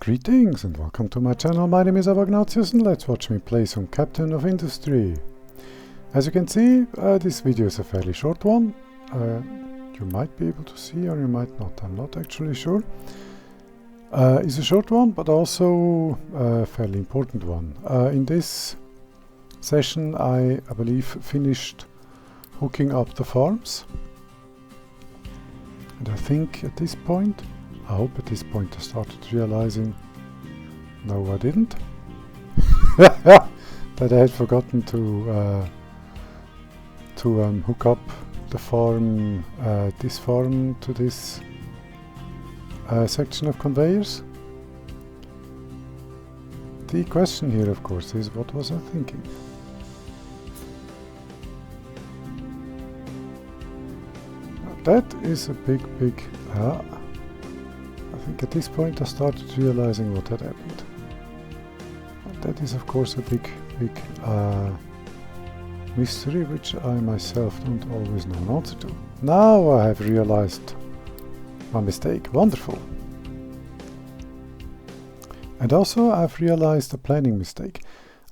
Greetings and welcome to my channel. My name is Ignatius and let's watch me play some Captain of Industry. As you can see, this video is a fairly short one. You might be able to see or you might not, I'm not actually sure. It's a short one but also a fairly important one. In this session I believe finished hooking up the farms. And I think at this point, I hope at this point I started realizing, no I didn't, that I had forgotten to hook up the farm, this farm to this section of conveyors. The question here of course is, what was I thinking? That is a big I think at this point I started realizing what had happened. And that is of course a big mystery which I myself don't always know an answer to. Now I have realized my mistake. Wonderful. And also I've realized a planning mistake.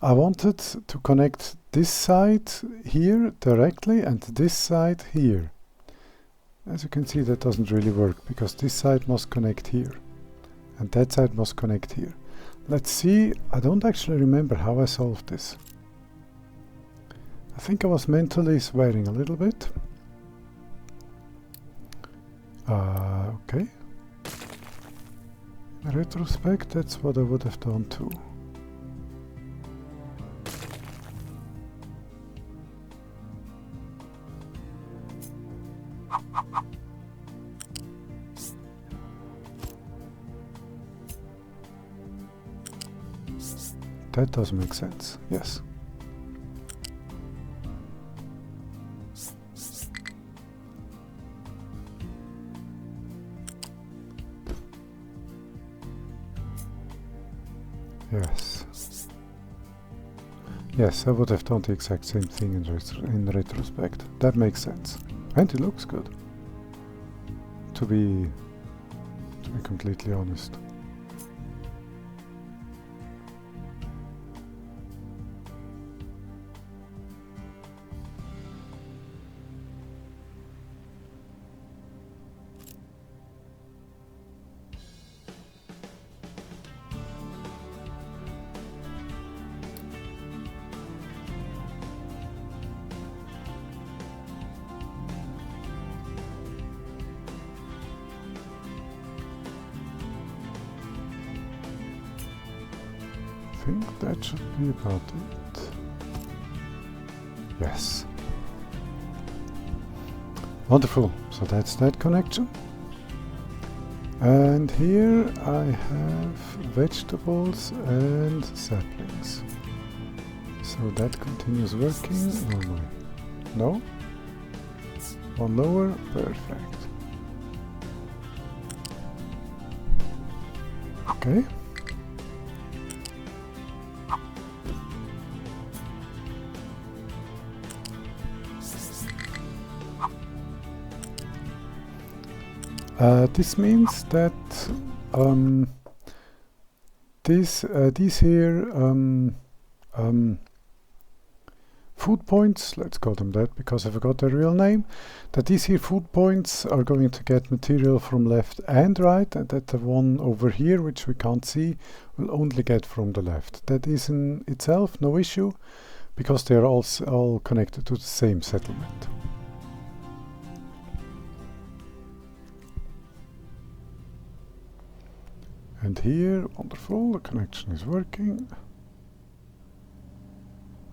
I wanted to connect this side here directly and this side here. As you can see, that doesn't really work because this side must connect here and that side must connect here. Let's see, I don't actually remember how I solved this. I think I was mentally swearing a little bit. Okay. In retrospect, that's what I would have done too. That does make sense, yes. Yes. Yes, I would have done the exact same thing in retrospect. That makes sense. And it looks good. To be completely honest. I think that should be about it. Yes. Wonderful. So that's that connection. And here I have vegetables and saplings. So that continues working normally. No? One lower? Perfect. Okay. This means that these here food points, let's call them that because I forgot their real name, that these here food points are going to get material from left and right, and that the one over here, which we can't see, will only get from the left. That is in itself no issue because they are all connected to the same settlement. And here, wonderful, the connection is working.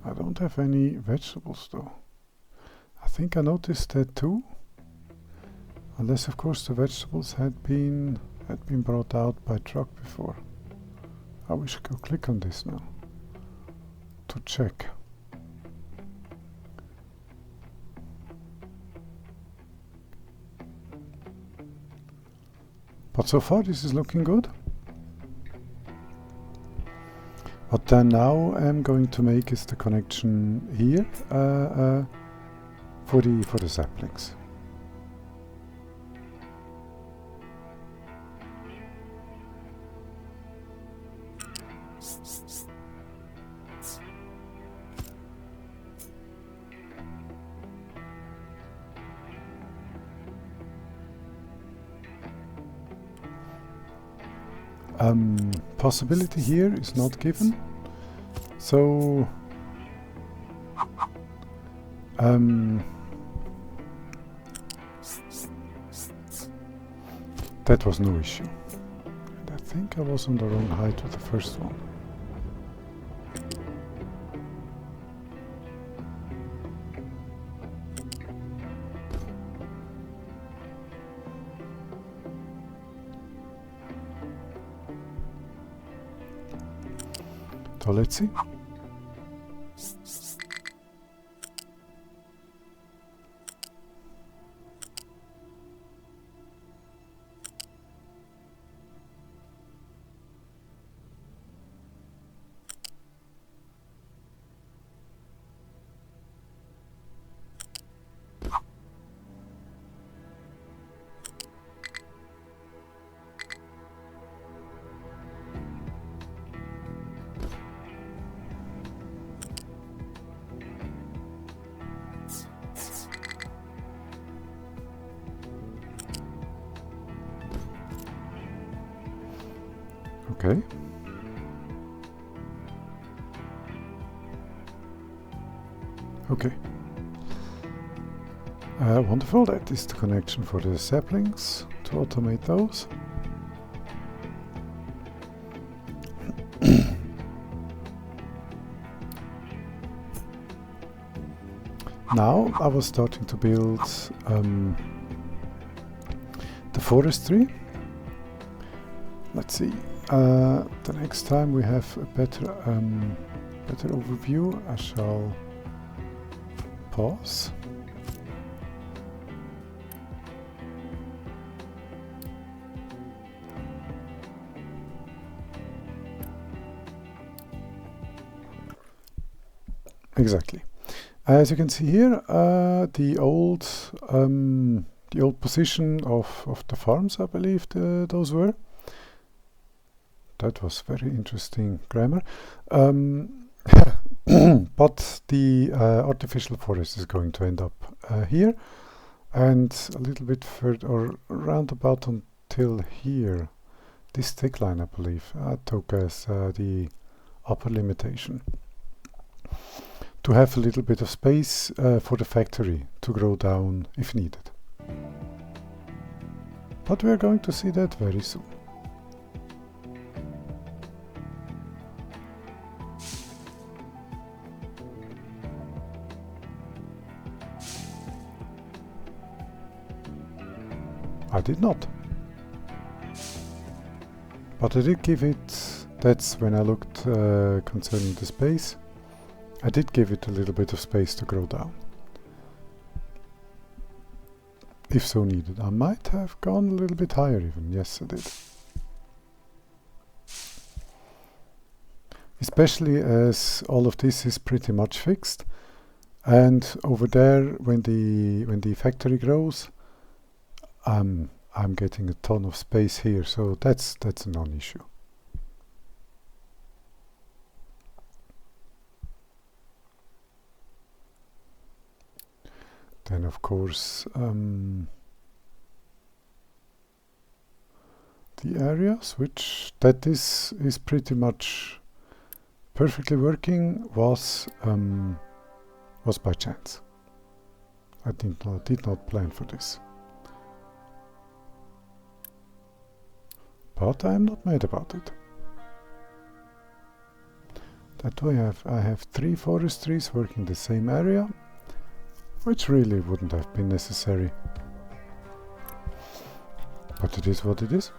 I don't have any vegetables though. I think I noticed that too. Unless of course the vegetables had been brought out by truck before. I wish I could click on this now to check. But so far this is looking good. What then now I'm going to make is the connection here for the saplings. Possibility here is not given, so that was no issue. And I think I was on the wrong height with the first one. So let's see. Okay. Okay. Wonderful. That is the connection for the saplings to automate those. Now I was starting to build the forestry. Let's see. The next time we have a better overview, I shall pause. Exactly. As you can see here, the old position of the farms, I believe those were. That was very interesting grammar. But the artificial forest is going to end up here, and a little bit further, or round about until here. This thick line, I believe, took as the upper limitation. To have a little bit of space for the factory to grow down if needed. But we are going to see that very soon. I did not. But I did give it, that's when I looked concerning the space, I did give it a little bit of space to grow down. If so needed. I might have gone a little bit higher even, yes I did. Especially as all of this is pretty much fixed. And over there, when the factory grows, I'm getting a ton of space here, so that's a non-issue. Then of course the areas which that is pretty much perfectly working was by chance. I did not plan for this. But I am not mad about it. That way I have 3 forestries working the same area, which really wouldn't have been necessary. But it is what it is.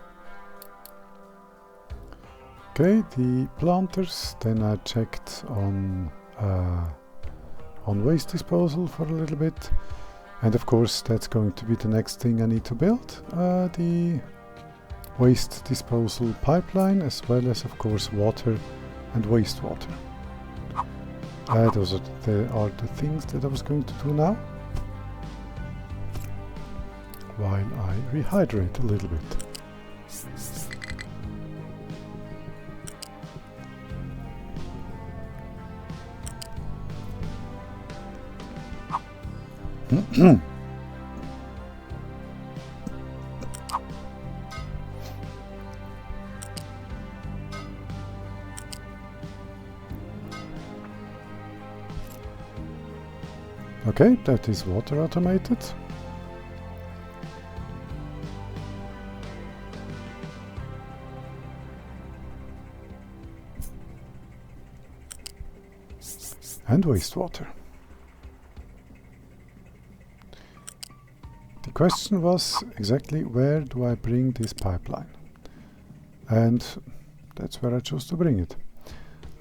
Okay, the planters, then I checked on waste disposal for a little bit. And of course that's going to be the next thing I need to build, the waste disposal pipeline, as well as of course water and wastewater. Those are the things that I was going to do now, while I rehydrate a little bit. Okay, that is water automated. And wastewater. The question was exactly where do I bring this pipeline? And that's where I chose to bring it.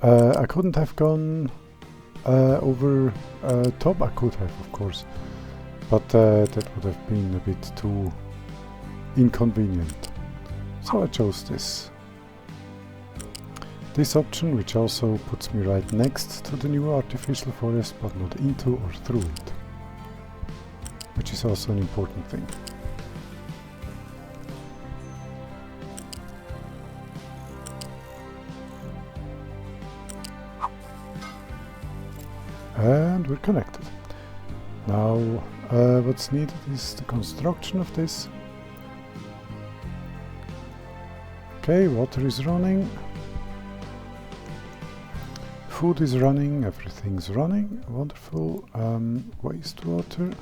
I couldn't have gone over top. I could have, of course, but that would have been a bit too inconvenient. So I chose this option, which also puts me right next to the new artificial forest, but not into or through it, which is also an important thing. And we're connected. Now what's needed is the construction of this. Okay, water is running. Food is running, everything's running, wonderful. Wastewater,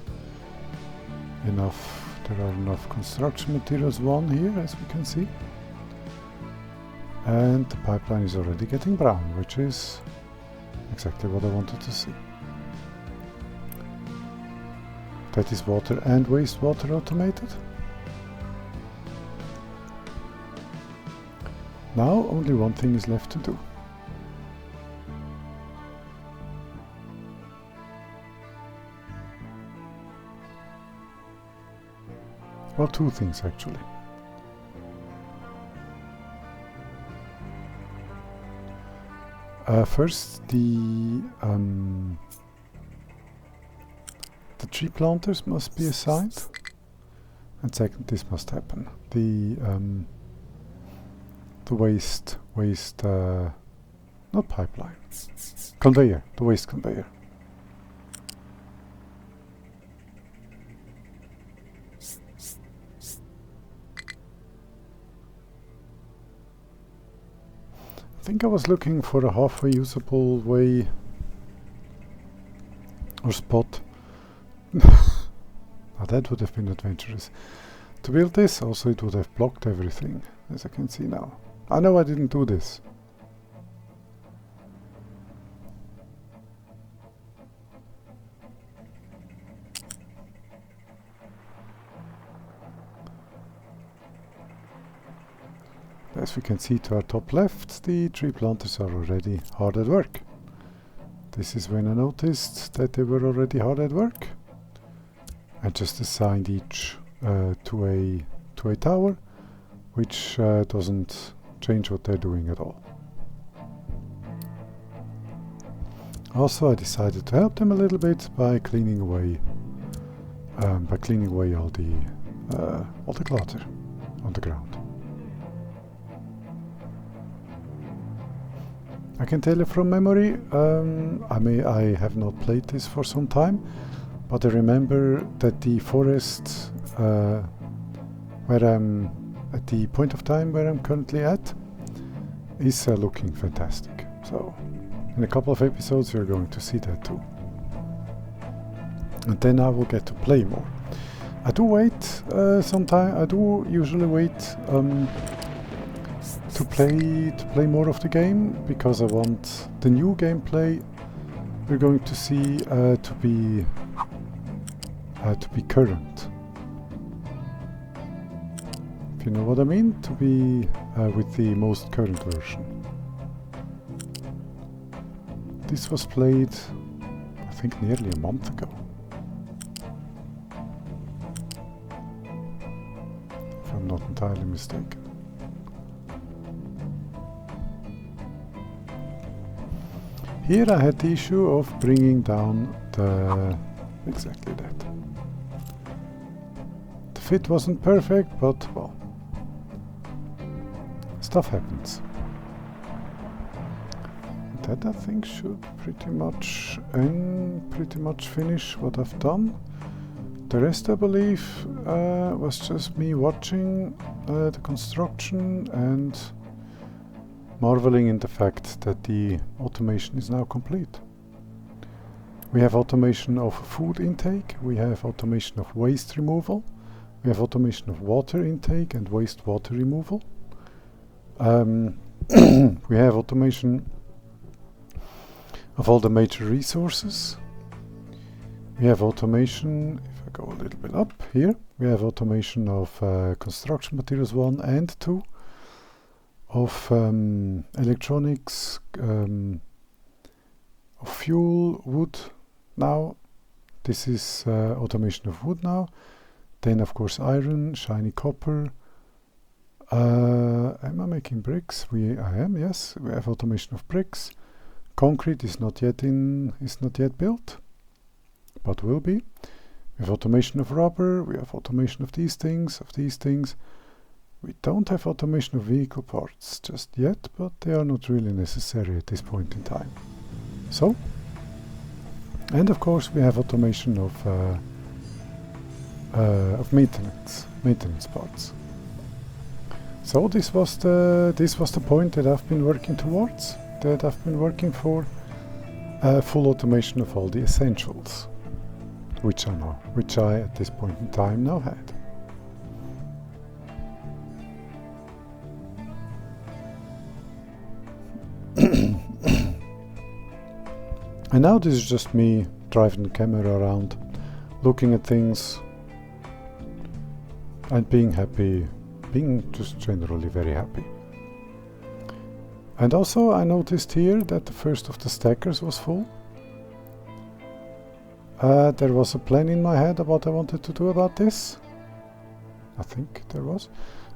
enough, there are enough construction materials, one here as we can see. And the pipeline is already getting brown, which is exactly what I wanted to see. That is water and wastewater automated. Now only one thing is left to do. Well, two things actually. First, the tree planters must be assigned, and second, this must happen. The waste not pipeline, conveyor, the waste conveyor. I think I was looking for a halfway usable way or spot. Now that would have been adventurous. To build this, also it would have blocked everything, as I can see now. I know I didn't do this. As we can see to our top left, the tree planters are already hard at work. This is when I noticed that they were already hard at work. I just assigned each to a tower, which doesn't change what they're doing at all. Also, I decided to help them a little bit by cleaning away all the clutter on the ground. I can tell you from memory, I have not played this for some time, but I remember that the forest where I'm at the point of time where I'm currently at is looking fantastic. So in a couple of episodes you're going to see that too. And then I will get to play more. I do wait sometime. I do usually wait to play more of the game, because I want the new gameplay we're going to see to be current. If you know what I mean, to be with the most current version. This was played, I think, nearly a month ago. If I'm not entirely mistaken. Here I had the issue of bringing down exactly that. The fit wasn't perfect, but well, stuff happens. That I think should pretty much finish what I've done. The rest, I believe, was just me watching the construction and marveling in the fact that the automation is now complete. We have automation of food intake, we have automation of waste removal, we have automation of water intake and wastewater removal. We have automation of all the major resources. We have automation, if I go a little bit up here, we have automation of construction materials 1 and 2, of electronics, of fuel, wood. Now this is automation of wood now. Then of course iron, shiny copper. Am I making bricks? I am, yes. We have automation of bricks. Concrete is not yet built, but will be. We have automation of rubber, we have automation of these things, We don't have automation of vehicle parts just yet, but they are not really necessary at this point in time. So, and of course we have automation of maintenance parts. So this was the point that I've been working towards, that I've been working for, full automation of all the essentials, which I at this point in time now had. And now this is just me driving the camera around, looking at things and being happy, being just generally very happy. And also I noticed here that the first of the stackers was full. There was a plan in my head about what I wanted to do about this. I think there was.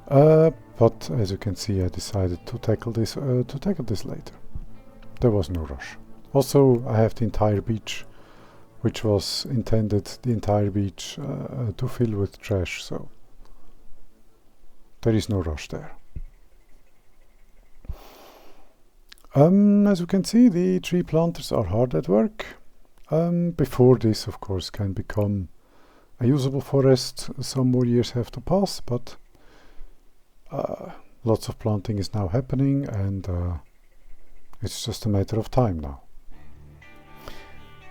But as you can see, I decided to tackle this later. There was no rush. Also, I have the entire beach, which was intended, to fill with trash, so there is no rush there. As you can see, the tree planters are hard at work. Before this, of course, can become a usable forest, some more years have to pass, but lots of planting is now happening, and it's just a matter of time now.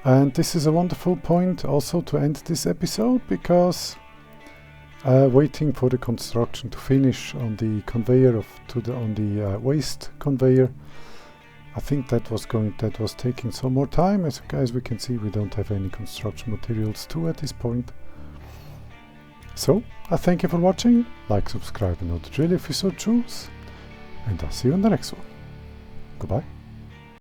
And this is a wonderful point also to end this episode, because waiting for the construction to finish on the conveyor on the waste conveyor, I think that was taking some more time. As we can see, we don't have any construction materials too at this point. So I thank you for watching. Like, subscribe, and know the drill if you so choose, and I'll see you in the next one. Goodbye.